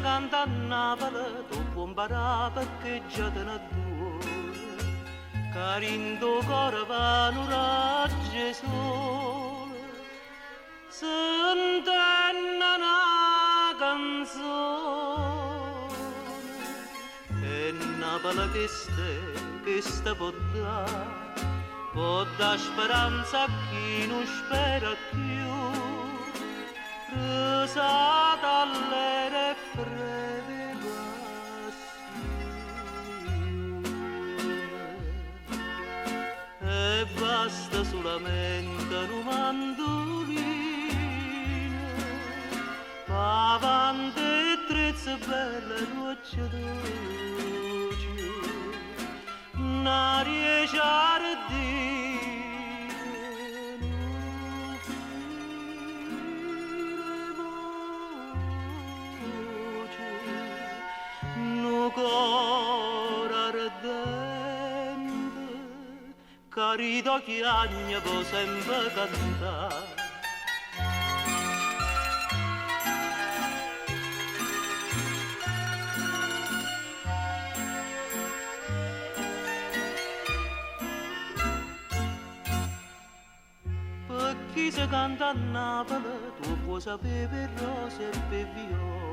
canta a Napoli, tu puoi imparare perché già te ne due. Carindo cuore va un raggio sole, sentendo una canzone. E Napoli che sta può dare speranza a chi non spera più. Rosata alle fredde e basta solamente un mandolino, avanti e trezze belle rocce dolci, n'aria giardina. Cuore ardente, carido chiagna può sempre cantare. Per chi si canta a Napoli, tu puoi sapere per rose e per viole.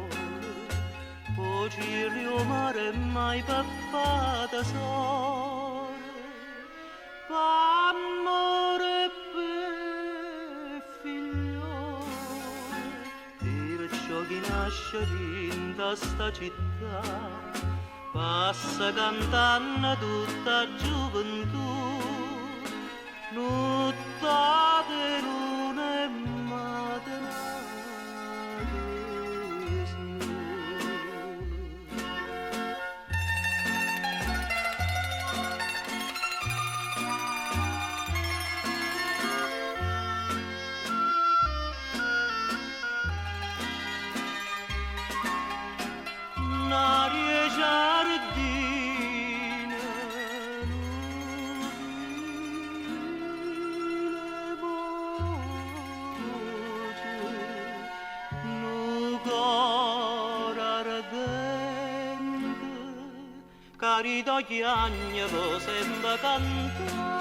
Poi il mare mai per fata sole, amore per figliole, per ciò che nasce in questa città, passa cantando tutta gioventù, nottate lune e mattinate. N'aria giardina, nu cuore ardente, carido chiagna può sempre cantare.